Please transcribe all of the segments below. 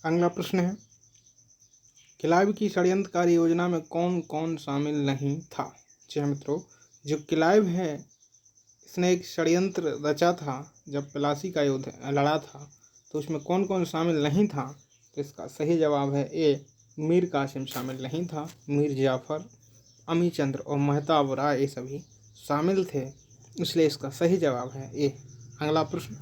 अगला प्रश्न है, क्लाइव की षड्यंत्रकारी योजना में कौन कौन शामिल नहीं था। जी हाँ मित्रों, जो क्लाइव है इसने एक षड्यंत्र रचा था जब प्लासी का युद्ध लड़ा था, तो उसमें कौन कौन शामिल नहीं था। तो इसका सही जवाब है ए, मीर कासिम शामिल नहीं था। मीर जाफर, अमी चंद्र और मेहताब राय ये सभी शामिल थे, इसलिए इसका सही जवाब है ए। अगला प्रश्न,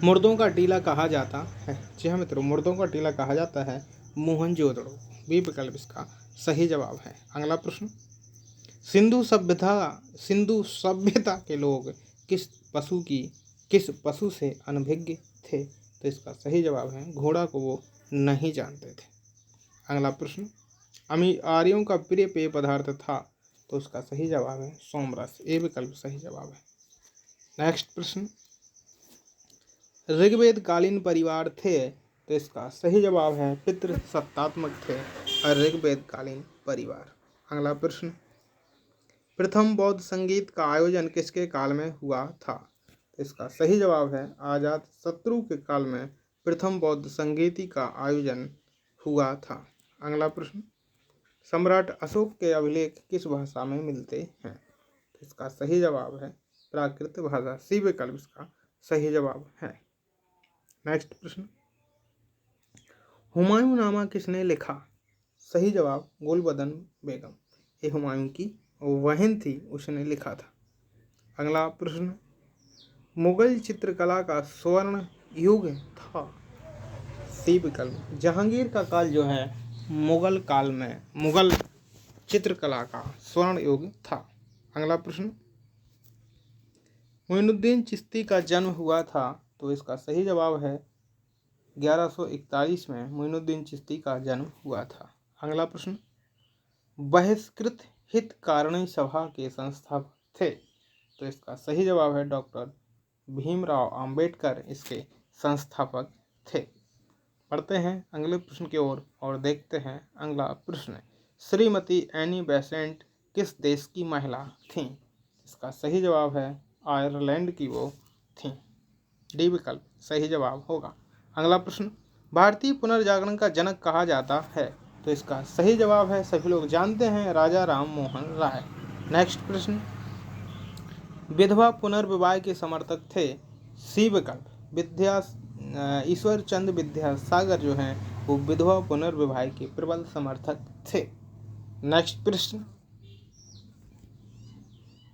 मुर्दों का टीला कहा जाता है। जी हाँ मित्रों, मुर्दों का टीला कहा जाता है मोहनजोदड़ो। बी विकल्प इसका सही जवाब है। अगला प्रश्न, सिंधु सभ्यता के लोग किस पशु से अनभिज्ञ थे। तो इसका सही जवाब है घोड़ा को वो नहीं जानते थे। अगला प्रश्न, आर्यों का प्रिय पेय पदार्थ था। तो उसका सही जवाब है सोमरस। ए विकल्प सही जवाब है। नेक्स्ट प्रश्न, ऋग्वेद कालीन परिवार थे। तो इसका सही जवाब है पितृ सत्तात्मक थे और ऋग्वेद कालीन परिवार। अगला प्रश्न, प्रथम बौद्ध संगीत का आयोजन किसके काल में हुआ था। तो इसका सही जवाब है अजात शत्रु के काल में प्रथम बौद्ध संगीति का आयोजन हुआ था। अगला प्रश्न, सम्राट अशोक के अभिलेख किस भाषा में मिलते हैं। तो इसका सही जवाब है प्राकृत भाषा। सी विकल्प इसका सही जवाब है। नेक्स्ट प्रश्न, हुमायूं नामा किसने लिखा। सही जवाब गुलबदन बेगम। ये हुमायूं की बहन थी, उसने लिखा था। अगला प्रश्न, मुगल चित्रकला का स्वर्ण युग था। सी विकल्प जहांगीर का काल जो है मुगल चित्रकला का स्वर्ण युग था। अगला प्रश्न, मोइनुद्दीन चिश्ती का जन्म हुआ था। तो इसका सही जवाब है 1141 में मोइनुद्दीन चिश्ती का जन्म हुआ था। अगला प्रश्न, बहिष्कृत हितकारिणी सभा के संस्थापक थे। तो इसका सही जवाब है डॉक्टर भीमराव अंबेडकर इसके संस्थापक थे। पढ़ते हैं अगले प्रश्न की ओर और देखते हैं अगला प्रश्न, श्रीमती एनी बेसेंट किस देश की महिला थीं। इसका सही जवाब है आयरलैंड की वो थीं। डी विकल्प सही जवाब होगा। अगला प्रश्न, भारतीय पुनर्जागरण का जनक कहा जाता है। तो इसका सही जवाब है सभी लोग जानते हैं राजा राम मोहन राय। नेक्स्ट प्रश्न, विधवा पुनर्विवाह के समर्थक थे। सी विकल्प ईश्वर चंद्र विद्यासागर जो हैं वो विधवा पुनर्विवाह के प्रबल समर्थक थे। नेक्स्ट प्रश्न,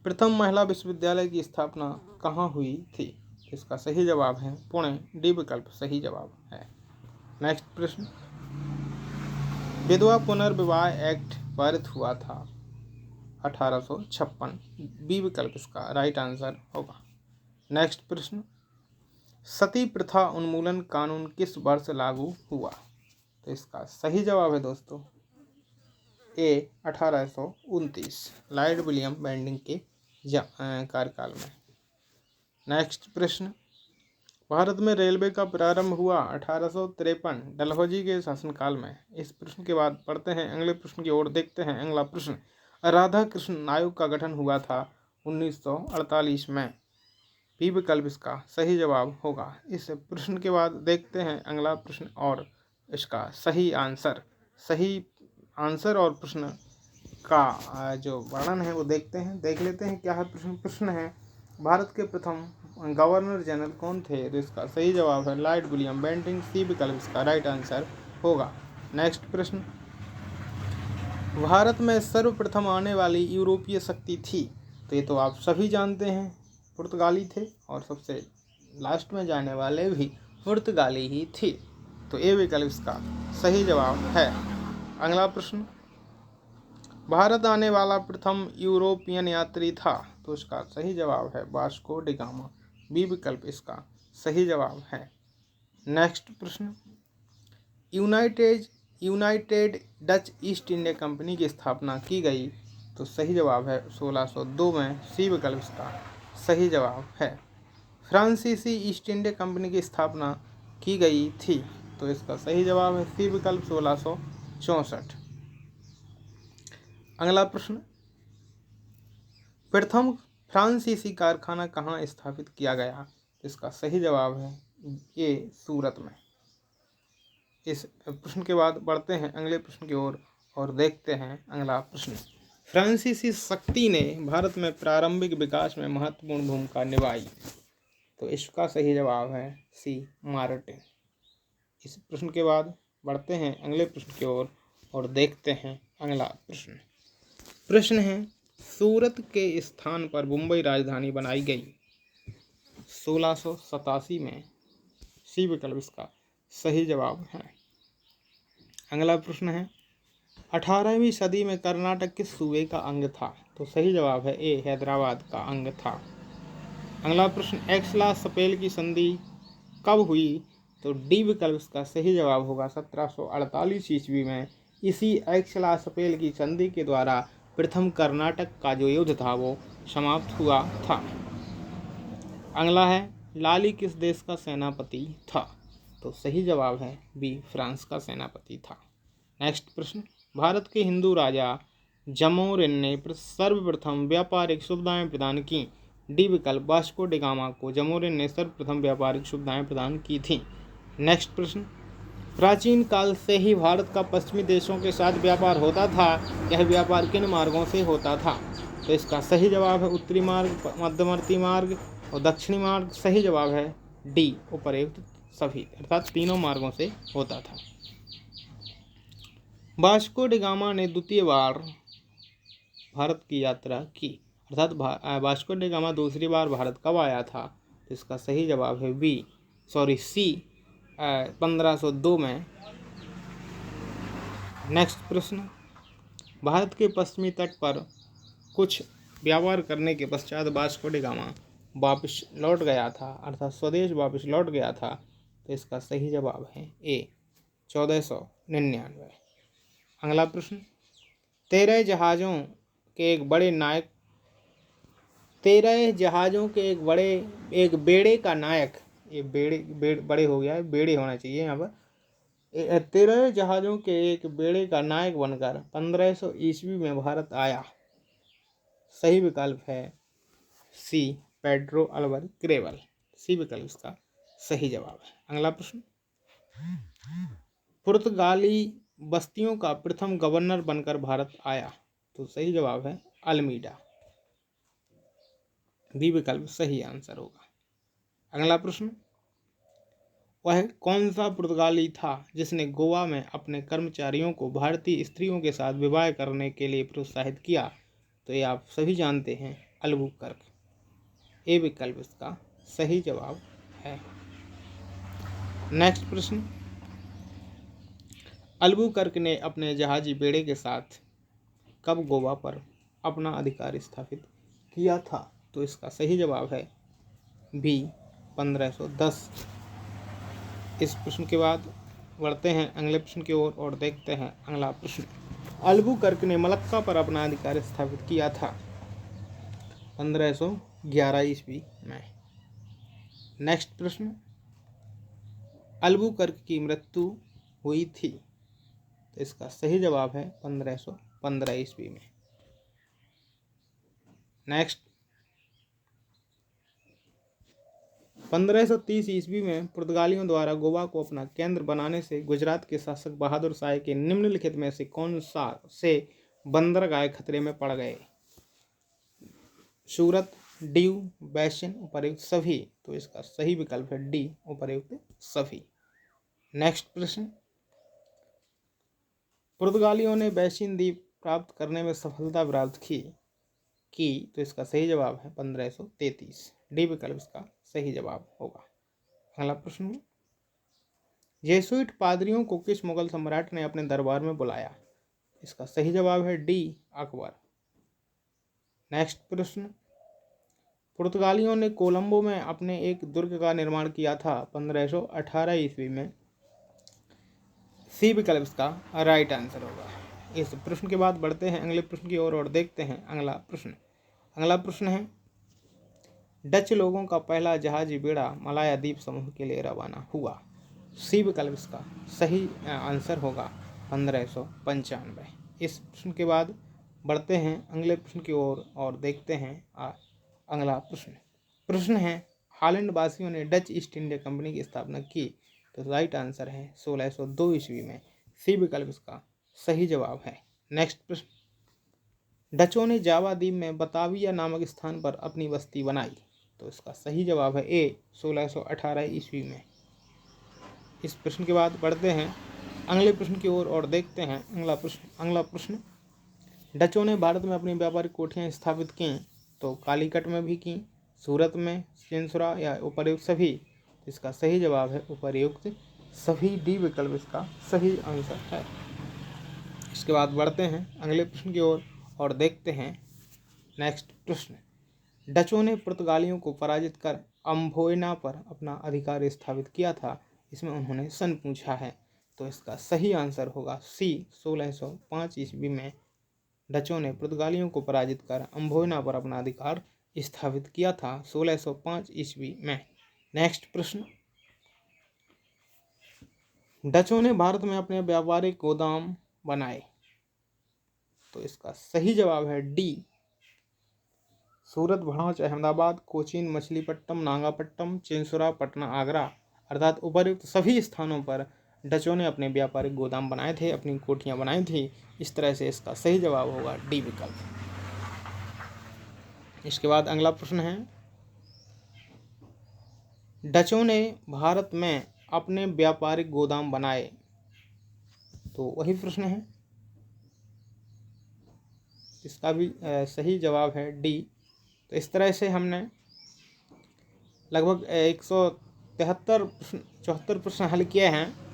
प्रथम महिला विश्वविद्यालय की स्थापना कहाँ हुई थी। इसका सही जवाब है पुणे। डी विकल्प सही जवाब है। नेक्स्ट प्रश्न, विधवा पुनर्विवाह एक्ट पारित हुआ था 1856। बी विकल्प इसका राइट आंसर होगा। नेक्स्ट प्रश्न, सती प्रथा उन्मूलन कानून किस वर्ष लागू हुआ। तो इसका सही जवाब है दोस्तों ए 1829 लॉर्ड विलियम बेंटिंक के कार्यकाल में। नेक्स्ट प्रश्न, भारत में रेलवे का प्रारंभ हुआ 1853 डलहौजी के शासनकाल में। इस प्रश्न के बाद पढ़ते हैं अगले प्रश्न की ओर देखते हैं। अगला प्रश्न, राधा कृष्ण आयोग का गठन हुआ था 1948 में। बी विकल्प इसका सही जवाब होगा। इस प्रश्न के बाद देखते हैं अगला प्रश्न और इसका सही आंसर और प्रश्न का जो वर्णन है वो देख लेते हैं क्या है। प्रश्न है, भारत के प्रथम गवर्नर जनरल कौन थे। तो इसका सही जवाब है लॉर्ड विलियम बेंटिंक। सी विकल्प इसका राइट आंसर होगा। नेक्स्ट प्रश्न, भारत में सर्वप्रथम आने वाली यूरोपीय शक्ति थी। तो ये तो आप सभी जानते हैं पुर्तगाली थे और सबसे लास्ट में जाने वाले भी पुर्तगाली ही थी। तो ए विकल्प इसका सही जवाब है। अगला प्रश्न, भारत आने वाला प्रथम यूरोपियन यात्री था। तो इसका सही जवाब है वास्को डी गामा। बी विकल्प इसका सही जवाब है। नेक्स्ट प्रश्न, United Dutch east India company की स्थापना की गई। तो सही जवाब है 1602 में। सी विकल्प इसका सही जवाब है। फ्रांसीसी ईस्ट इंडिया कंपनी की स्थापना की गई थी। तो इसका सही जवाब है सी विकल्प 1664। अगला प्रश्न, प्रथम फ्रांसीसी कारखाना कहाँ स्थापित किया गया। इसका सही जवाब है ये सूरत में। इस प्रश्न के बाद बढ़ते हैं अगले प्रश्न की ओर और देखते हैं अगला प्रश्न। फ्रांसीसी शक्ति ने भारत में प्रारंभिक विकास में महत्वपूर्ण भूमिका निभाई। तो इसका सही जवाब है सी, मार्टिन। इस प्रश्न के बाद बढ़ते हैं अगले प्रश्न की ओर और देखते हैं अगला प्रश्न। प्रश्न है, सूरत के स्थान पर मुंबई राजधानी बनाई गई 1687 में। सी विकल्प इसका सही जवाब है। अगला प्रश्न है, 18वीं सदी में कर्नाटक किस सूबे का अंग था। तो सही जवाब है ए, हैदराबाद का अंग था। अगला प्रश्न, एक्सला सपेल की संधि कब हुई। तो डी विकल्प इसका सही जवाब होगा 1748 ईस्वी में। इसी एक्सला सपेल की संधि के द्वारा प्रथम कर्नाटक का जो युद्ध था वो समाप्त हुआ था। अगला है, लाली किस देश का सेनापति था। तो सही जवाब है बी, फ्रांस का सेनापति था। नेक्स्ट प्रश्न, भारत के हिंदू राजा जमोरिन ने सर्वप्रथम व्यापारिक सुविधाएं प्रदान की। डी विकल्प, वास्को डी गामा को जमोरिन ने सर्वप्रथम व्यापारिक सुविधाएं प्रदान की थी। नेक्स्ट प्रश्न, प्राचीन काल से ही भारत का पश्चिमी देशों के साथ व्यापार होता था। यह व्यापार किन मार्गों से होता था। तो इसका सही जवाब है उत्तरी मार्ग, मध्यवर्ती मार्ग और दक्षिणी मार्ग। सही जवाब है डी, उपर्युक्त सभी, अर्थात तीनों मार्गों से होता था। वास्को डी गामा ने द्वितीय बार भारत की यात्रा की, अर्थात वास्को डी गामा दूसरी बार भारत कब आया था। तो इसका सही जवाब है सी, 1502 में। नेक्स्ट प्रश्न, भारत के पश्चिमी तट पर कुछ व्यापार करने के पश्चात वास्को डी गामा वापस लौट गया था, अर्थात स्वदेश वापस लौट गया था। तो इसका सही जवाब है ए, 1499। अगला प्रश्न, 13 जहाज़ों के एक बेड़े का नायक, ये बड़े हो गया है, बेड़े होना चाहिए यहाँ पर। 13 जहाज़ों के एक बेड़े का नायक बनकर 1500 ईस्वी में भारत आया। सही विकल्प है सी, पेड्रो अल्वर क्रेवल। सी विकल्प इसका सही जवाब है। अगला प्रश्न, पुर्तगाली बस्तियों का प्रथम गवर्नर बनकर भारत आया। तो सही जवाब है अल्मीडा। बी विकल्प सही आंसर होगा। अगला प्रश्न, वह कौन सा पुर्तगाली था जिसने गोवा में अपने कर्मचारियों को भारतीय स्त्रियों के साथ विवाह करने के लिए प्रोत्साहित किया। तो ये आप सभी जानते हैं, अल्बुकर्क। ए विकल्प इसका सही जवाब है। नेक्स्ट प्रश्न, अल्बुकर्क ने अपने जहाजी बेड़े के साथ कब गोवा पर अपना अधिकार स्थापित किया था। तो इसका सही जवाब है बी, 1510। इस प्रश्न के बाद बढ़ते हैं अगले प्रश्न की ओर और देखते हैं अगला प्रश्न। अल्बुकर्क ने मलक्का पर अपना अधिकार स्थापित किया था 1511 ईस्वी में। नेक्स्ट प्रश्न, अल्बुकर्क की मृत्यु हुई थी। तो इसका सही जवाब है 1515 ईस्वी में। नेक्स्ट, 1530 ईस्वी में पुर्तगालियों द्वारा गोवा को अपना केंद्र बनाने से गुजरात के शासक बहादुर शाह के निम्नलिखित में से कौन सा से बंदरगाह खतरे में पड़ गए। सूरत, दीव, वैश्यन, उपर्युक्त सभी। तो इसका सही विकल्प है डी, उपर्युक्त सभी। नेक्स्ट प्रश्न, पुर्तगालियों ने वैश्यन द्वीप प्राप्त करने में सफलता प्राप्त की। तो इसका सही जवाब है 1533। डी विकल्प इसका सही जवाब होगा। अगला प्रश्न, जेसुइट पादरियों को किस मुगल सम्राट ने अपने दरबार में बुलाया। इसका सही जवाब है डी, अकबर। नेक्स्ट प्रश्न, पुर्तगालियों ने कोलंबो में अपने एक दुर्ग का निर्माण किया था 1518 ईस्वी में। सी विकल्प इसका राइट आंसर होगा। इस प्रश्न के बाद बढ़ते हैं अगले प्रश्न की ओर और देखते हैं अगला प्रश्न। अगला प्रश्न है, डच लोगों का पहला जहाजी बेड़ा मलाया द्वीप समूह के लिए रवाना हुआ। सी विकल्प इसका सही आंसर होगा 1595। इस प्रश्न के बाद बढ़ते हैं अगले प्रश्न की ओर और देखते हैं अगला प्रश्न। प्रश्न है, हॉलैंड वासियों ने डच ईस्ट इंडिया कंपनी की स्थापना की तो राइट आंसर है 1602 ईस्वी में। सी विकल्प इसका सही जवाब है। नेक्स्ट प्रश्न, डचों ने जावा द्वीप में बताविया नामक स्थान पर अपनी बस्ती बनाई। तो इसका सही जवाब है ए 1618 ईस्वी में। इस प्रश्न के बाद बढ़ते हैं अगले प्रश्न की ओर और देखते हैं अगला प्रश्न, डचों ने भारत में अपनी व्यापारिक कोठियाँ स्थापित की। तो कालीकट में भी की, सूरत में, चिंसुरा या उपर्युक्त सभी। इसका सही जवाब है उपर्युक्त सभी। डी विकल्प इसका सही आंसर है। इसके बाद बढ़ते हैं अगले प्रश्न की ओर और देखते हैं नेक्स्ट प्रश्न, डचों ने पुर्तगालियों को पराजित कर अम्भोयना पर अपना अधिकार स्थापित किया था। इसमें उन्होंने सन पूछा है। तो इसका सही आंसर होगा सी 1605 ईस्वी में डचों ने पुर्तगालियों को पराजित कर अम्भोयना पर अपना अधिकार स्थापित किया था 1605 ईस्वी में। नेक्स्ट प्रश्न, डचों ने भारत में अपने व्यापारिक गोदाम बनाए। तो इसका सही जवाब है डी सूरत, भड़ौच, अहमदाबाद, कोचीन, मछलीपट्टनम, नागापट्टनम, चिंसुरा, पटना, आगरा। अर्थात उपर्युक्त सभी स्थानों पर डचों ने अपने व्यापारिक गोदाम बनाए थे, अपनी कोठियाँ बनाई थी। इस तरह से इसका सही जवाब होगा डी विकल्प। इसके बाद अगला प्रश्न है, डचों ने भारत में अपने व्यापारिक गोदाम बनाए। तो वही प्रश्न है, इसका भी सही जवाब है डी। तो इस तरह से हमने लगभग 173 प्रश्न हल किए हैं।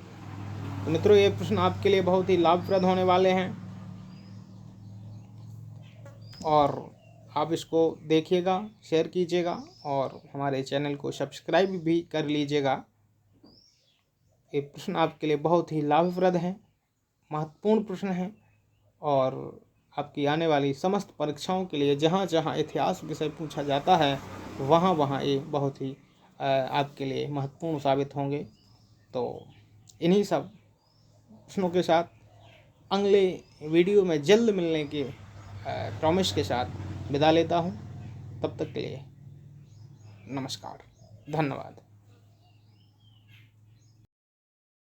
तो मित्रों, ये प्रश्न आपके लिए बहुत ही लाभप्रद होने वाले हैं और आप इसको देखिएगा, शेयर कीजिएगा और हमारे चैनल को सब्सक्राइब भी कर लीजिएगा। ये प्रश्न आपके लिए बहुत ही लाभप्रद हैं, महत्वपूर्ण प्रश्न हैं और आपकी आने वाली समस्त परीक्षाओं के लिए जहाँ जहाँ इतिहास विषय पूछा जाता है वहाँ ये बहुत ही आपके लिए महत्वपूर्ण साबित होंगे। तो इन्हीं सब प्रश्नों के साथ अगले वीडियो में जल्द मिलने के प्रॉमिस के साथ विदा लेता हूँ। तब तक के लिए नमस्कार, धन्यवाद।